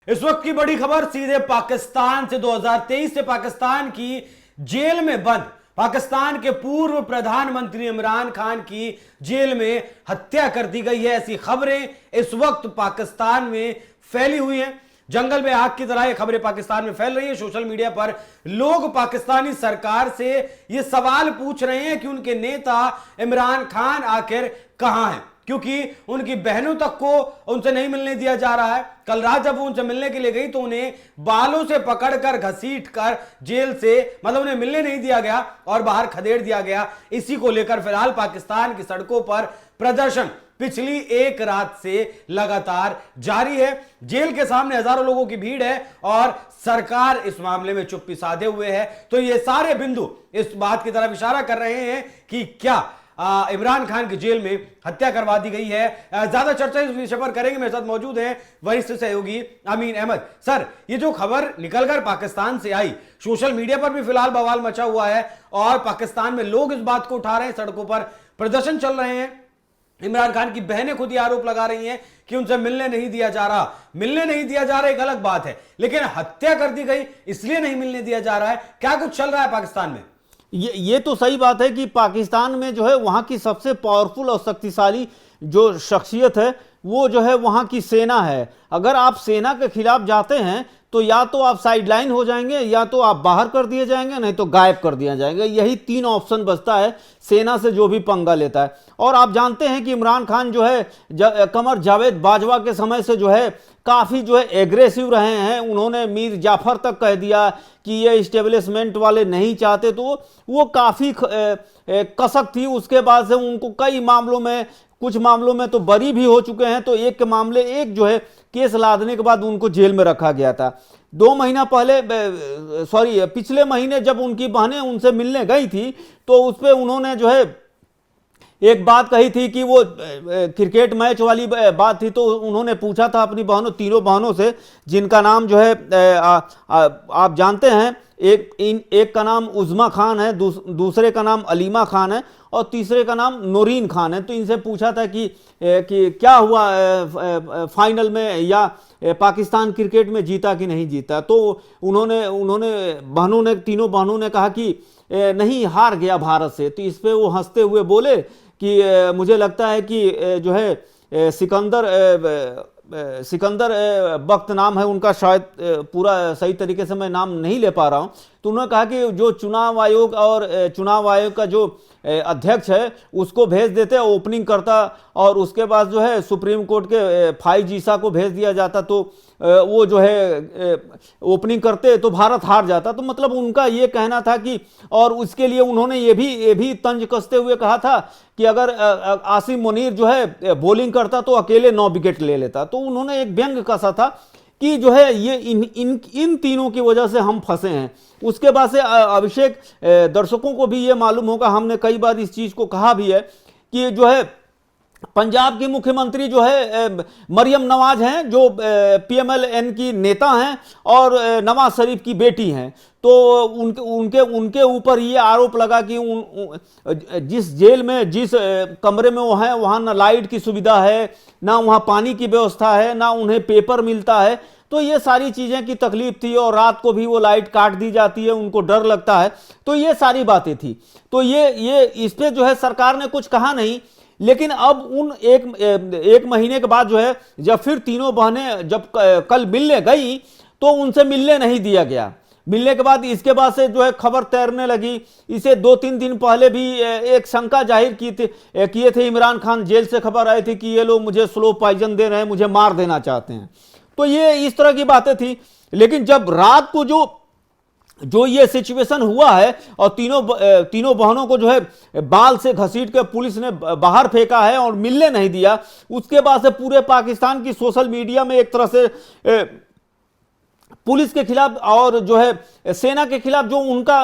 इस वक्त की बड़ी खबर सीधे पाकिस्तान से। 2023 से पाकिस्तान की जेल में बंद पाकिस्तान के पूर्व प्रधानमंत्री इमरान खान की जेल में हत्या कर दी गई है। ऐसी खबरें इस वक्त पाकिस्तान में फैली हुई हैं। जंगल में आग की तरह ये खबरें पाकिस्तान में फैल रही हैं। सोशल मीडिया पर लोग पाकिस्तानी सरकार से ये सवाल पूछ रहे हैं कि उनके नेता इमरान खान आखिर कहां हैं, क्योंकि उनकी बहनों तक को उनसे नहीं मिलने दिया जा रहा है। कल रात जब वो उनसे मिलने के लिए गई तो उन्हें बालों से पकड़कर घसीट कर जेल से उन्हें मिलने नहीं दिया गया और बाहर खदेड़ दिया गया। इसी को लेकर फिलहाल पाकिस्तान की सड़कों पर प्रदर्शन पिछली एक रात से लगातार जारी है। जेल के सामने हजारों लोगों की भीड़ है और सरकार इस मामले में चुप्पी साधे हुए है। तो ये सारे बिंदु इस बात की तरफ इशारा कर रहे हैं कि क्या इमरान खान की जेल में हत्या करवा दी गई है। ज्यादा चर्चा इस विषय पर करेंगे। मेरे साथ मौजूद हैं वरिष्ठ सहयोगी अमीन अहमद। सर, ये जो खबर निकलकर पाकिस्तान से आई, सोशल मीडिया पर भी फिलहाल बवाल मचा हुआ है और पाकिस्तान में लोग इस बात को उठा रहे हैं, सड़कों पर प्रदर्शन चल रहे हैं। इमरान खान की बहनें खुद ही आरोप लगा रही हैं कि उनसे मिलने नहीं दिया जा रहा। मिलने नहीं दिया जा रहा एक अलग बात है, लेकिन हत्या कर दी गई इसलिए नहीं मिलने दिया जा रहा है। क्या कुछ चल रहा है पाकिस्तान में? ये तो सही बात है कि पाकिस्तान में जो है वहाँ की सबसे पावरफुल और शक्तिशाली जो शख्सियत है वो जो है वहाँ की सेना है। अगर आप सेना के खिलाफ जाते हैं तो या तो आप साइडलाइन हो जाएंगे, या तो आप बाहर कर दिए जाएंगे, नहीं तो गायब कर दिया जाएंगे। यही तीन ऑप्शन बचता है सेना से जो भी पंगा लेता है। और आप जानते हैं कि इमरान खान जो है कमर जावेद बाजवा के समय से जो है काफ़ी जो है एग्रेसिव रहे हैं। उन्होंने मीर जाफर तक कह दिया कि ये इस्टेब्लिशमेंट वाले नहीं चाहते, तो वो काफ़ी कसक थी। उसके बाद से उनको कई मामलों में, कुछ मामलों में तो बरी भी हो चुके हैं। तो एक के मामले, एक जो है केस लादने के बाद उनको जेल में रखा गया था। 2 महीना पहले, पिछले महीने जब उनकी बहनें उनसे मिलने गई थी तो उस पर उन्होंने जो है एक बात कही थी कि वो क्रिकेट मैच वाली बात थी। तो उन्होंने पूछा था अपनी बहनों, तीनों बहनों से, जिनका नाम जो है आप जानते हैं, एक का नाम उज़्मा खान है, दूसरे का नाम अलीमा खान है और तीसरे का नाम नूरीन खान है। तो इनसे पूछा था कि क्या हुआ फाइनल में, या पाकिस्तान क्रिकेट में जीता कि नहीं जीता। तो उन्होंने तीनों बहनों ने कहा कि नहीं, हार गया भारत से। तो इस पे वो हंसते हुए बोले कि मुझे लगता है कि जो है सिकंदर बख्त नाम है उनका, शायद पूरा सही तरीके से मैं नाम नहीं ले पा रहा हूँ। तो उन्होंने कहा कि जो चुनाव आयोग का जो अध्यक्ष है उसको भेज देते, ओपनिंग करता, और उसके बाद जो है सुप्रीम कोर्ट के फाइज ईसा को भेज दिया जाता, तो वो जो है ओपनिंग करते तो भारत हार जाता। तो मतलब उनका ये कहना था कि, और उसके लिए उन्होंने ये भी तंज कसते हुए कहा था कि अगर आसिम मुनीर जो है बॉलिंग करता तो अकेले 9 विकेट ले लेता। तो उन्होंने एक व्यंग कसा था कि जो है ये इन तीनों की वजह से हम फंसे हैं। उसके बाद से अभिषेक, दर्शकों को भी ये मालूम होगा, हमने कई बार इस चीज़ को कहा भी है कि जो है पंजाब की मुख्यमंत्री जो है मरियम नवाज हैं, जो PMLN की नेता हैं और नवाज शरीफ की बेटी हैं। तो उनके ऊपर ये आरोप लगा कि जिस जेल में, जिस कमरे में वो हैं, वहाँ ना लाइट की सुविधा है, ना वहाँ पानी की व्यवस्था है, ना उन्हें पेपर मिलता है। तो ये सारी चीज़ें की तकलीफ थी और रात को भी वो लाइट काट दी जाती है, उनको डर लगता है। तो ये सारी बातें थी। तो ये इस पर जो है सरकार ने कुछ कहा नहीं। लेकिन अब उन एक महीने के बाद जो है, जब फिर तीनों बहनें जब कल मिलने गई तो उनसे मिलने नहीं दिया गया। मिलने के बाद इसके बाद से जो है खबर तैरने लगी। इसे 2-3 दिन पहले भी एक शंका जाहिर किए थे इमरान खान। जेल से खबर आई थी कि ये लोग मुझे स्लो पॉइजन दे रहे हैं, मुझे मार देना चाहते हैं। तो ये इस तरह की बातें थी। लेकिन जब रात को जो ये सिचुएशन हुआ है और तीनों बहनों को जो है बाल से घसीट के पुलिस ने बाहर फेंका है और मिलने नहीं दिया, उसके बाद से पूरे पाकिस्तान की सोशल मीडिया में एक तरह से पुलिस के खिलाफ और जो है सेना के खिलाफ जो उनका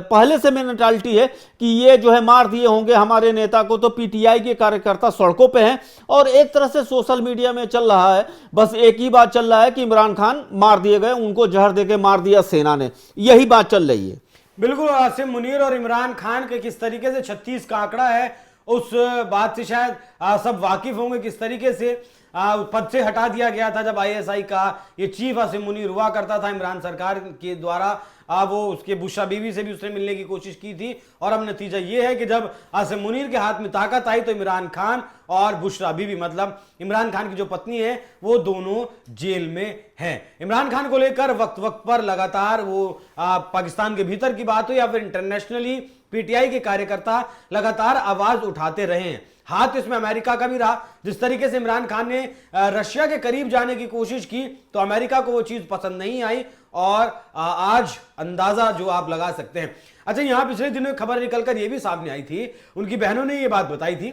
पहले से मेंटालिटी है कि ये जो है मार दिए होंगे हमारे नेता को, तो PTI के कार्यकर्ता सड़कों पे हैं और एक तरह से सोशल मीडिया में चल रहा है, बस एक ही बात चल रहा है कि इमरान खान मार दिए गए, उनको जहर देके मार दिया सेना ने। यही बात चल रही है। बिल्कुल। आसिम मुनीर और इमरान खान के किस तरीके से 36 का आंकड़ा है उस बात से शायद सब वाकिफ होंगे किस तरीके से पद से हटा दिया गया था जब आईएसआई का ये चीफ आसिम मुनीर हुआ करता था इमरान सरकार के द्वारा। वो उसके बुशरा बीवी से भी उसने मिलने की कोशिश की थी और अब नतीजा ये है कि जब आसिम मुनीर के हाथ में ताकत आई तो इमरान खान और बुशरा बीवी, मतलब इमरान खान की जो पत्नी है, वो दोनों जेल में हैं। इमरान खान को लेकर वक्त वक्त पर लगातार वो पाकिस्तान के भीतर की बात हो या फिर इंटरनेशनली पीटीआई के कार्यकर्ता लगातार आवाज उठाते रहे हैं। हाथ इसमें अमेरिका का भी रहा। जिस तरीके से इमरान खान ने रशिया के करीब जाने की कोशिश की तो अमेरिका को वो चीज पसंद नहीं आई और आज अंदाजा जो आप लगा सकते हैं। अच्छा, यहां पिछले दिनों खबर निकलकर यह भी सामने आई थी, उनकी बहनों ने यह बात बताई थी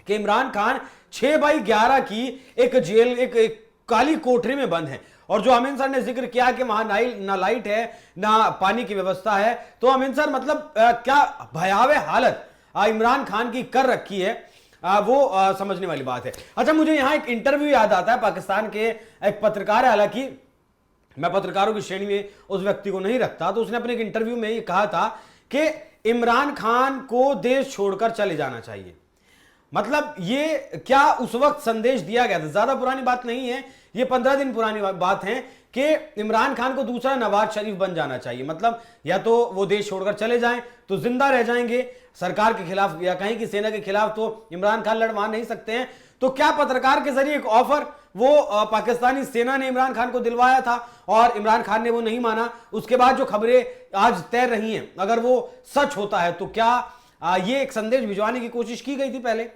कि इमरान खान 6/11 की एक जेल, एक काली कोठरी में बंद है और जो अमीन सर ने जिक्र किया कि वहां ना लाइट है ना पानी की व्यवस्था है, तो अमीन सर मतलब क्या भयावह हालत इमरान खान की कर रखी है, वो समझने वाली बात है। अच्छा, मुझे यहां एक इंटरव्यू याद आता है पाकिस्तान के एक पत्रकार है, हालांकि मैं पत्रकारों की श्रेणी में उस व्यक्ति को नहीं रखता, तो उसने अपने एक इंटरव्यू में ये कहा था कि इमरान खान को देश छोड़कर चले जाना चाहिए। मतलब ये क्या उस वक्त संदेश दिया गया था, ज्यादा पुरानी बात नहीं है, ये 15 दिन पुरानी बात है कि इमरान खान को दूसरा नवाज शरीफ बन जाना चाहिए। मतलब या तो वो देश छोड़कर चले जाएं तो जिंदा रह जाएंगे सरकार के खिलाफ या कहीं की सेना के खिलाफ, तो इमरान खान लड़वा नहीं सकते हैं। तो क्या पत्रकार के जरिए एक ऑफर वो पाकिस्तानी सेना ने इमरान खान को दिलवाया था और इमरान खान ने वो नहीं माना। उसके बाद जो खबरें आज तैर रही हैं, अगर वो सच होता है तो क्या ये एक संदेश भिजवाने की कोशिश की गई थी पहले?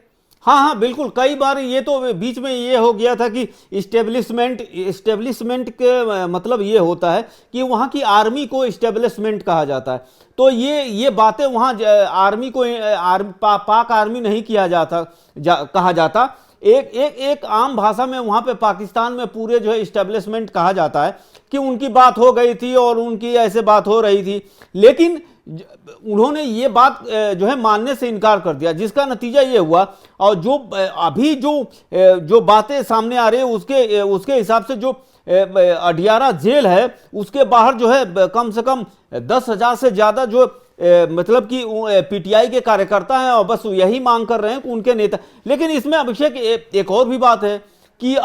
हाँ हाँ बिल्कुल, कई बार ये तो बीच में ये हो गया था कि इस्टेब्लिशमेंट के मतलब ये होता है कि वहाँ की आर्मी को इस्टेब्लिशमेंट कहा जाता है। तो ये बातें वहाँ आर्मी को पाक आर्मी नहीं कहा जाता। एक आम भाषा में वहाँ पे पाकिस्तान में पूरे जो है इस्टेब्लिशमेंट कहा जाता है कि उनकी बात हो गई थी और उनकी ऐसे बात हो रही थी, लेकिन उन्होंने ये बात जो है मानने से इनकार कर दिया, जिसका नतीजा ये हुआ। और जो अभी जो बातें सामने आ रही है उसके हिसाब से जो अडियारा जेल है उसके बाहर जो है कम से कम 10,000 से ज्यादा जो मतलब कि पीटीआई के कार्यकर्ता हैं और बस यही मांग कर रहे हैं कि उनके नेता। लेकिन इसमें अभिषेक एक और भी बात है कि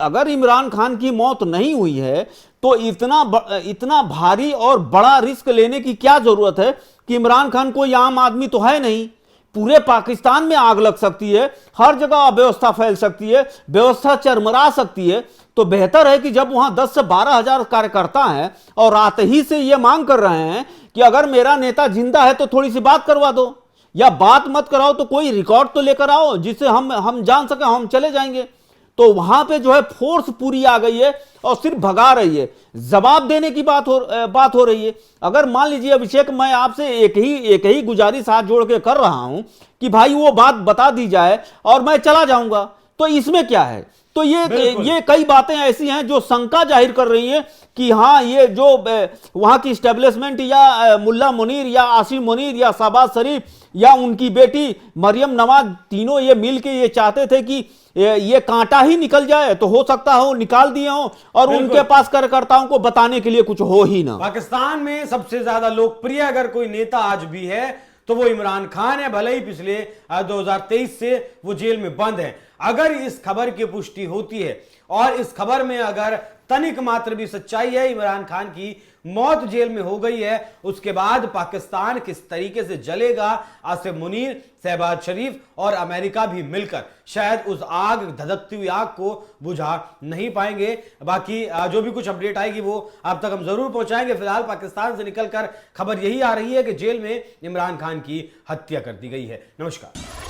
अगर इमरान खान की मौत नहीं हुई है तो इतना भारी और बड़ा रिस्क लेने की क्या जरूरत है कि इमरान खान कोई आम आदमी तो है नहीं, पूरे पाकिस्तान में आग लग सकती है, हर जगह अव्यवस्था फैल सकती है, व्यवस्था चरमरा सकती है। तो बेहतर है कि जब वहां 10 से 12 हजार कार्यकर्ता हैं और रात ही से ये मांग कर रहे हैं कि अगर मेरा नेता जिंदा है तो थोड़ी सी बात करवा दो, या बात मत कराओ तो कोई रिकॉर्ड तो लेकर आओ जिससे हम जान सके, हम चले जाएंगे। तो वहां पे जो है फोर्स पूरी आ गई है और सिर्फ भगा रही है, जवाब देने की बात हो रही है। अगर मान लीजिए अभिषेक, मैं आपसे एक ही गुजारिश हाथ जोड़ के कर रहा हूं कि भाई वो बात बता दी जाए और मैं चला जाऊंगा, तो इसमें क्या है? तो ये कई बातें ऐसी हैं जो शंका जाहिर कर रही हैं कि हाँ, ये जो वहां की स्टैब्लिशमेंट या मुल्ला मुनीर या आसिम मुनीर या शहबाज शरीफ या उनकी बेटी मरियम नवाज, तीनों ये मिल के ये चाहते थे कि ये कांटा ही निकल जाए, तो हो सकता हो निकाल दिए हो और उनके पास कार्यकर्ताओं को बताने के लिए कुछ हो ही ना। पाकिस्तान में सबसे ज्यादा लोकप्रिय अगर कोई नेता आज भी है तो वो इमरान खान है, भले ही पिछले 2023 से वो जेल में बंद है। अगर इस खबर की पुष्टि होती है और इस खबर में अगर तनिक मात्र भी सच्चाई है, इमरान खान की मौत जेल में हो गई है, उसके बाद पाकिस्तान किस तरीके से जलेगा, आसिम मुनीर, शहबाज शरीफ और अमेरिका भी मिलकर शायद उस आग, धधकती हुई आग को बुझा नहीं पाएंगे। बाकी जो भी कुछ अपडेट आएगी वो आप तक हम जरूर पहुंचाएंगे। फिलहाल पाकिस्तान से निकलकर खबर यही आ रही है कि जेल में इमरान खान की हत्या कर दी गई है। नमस्कार।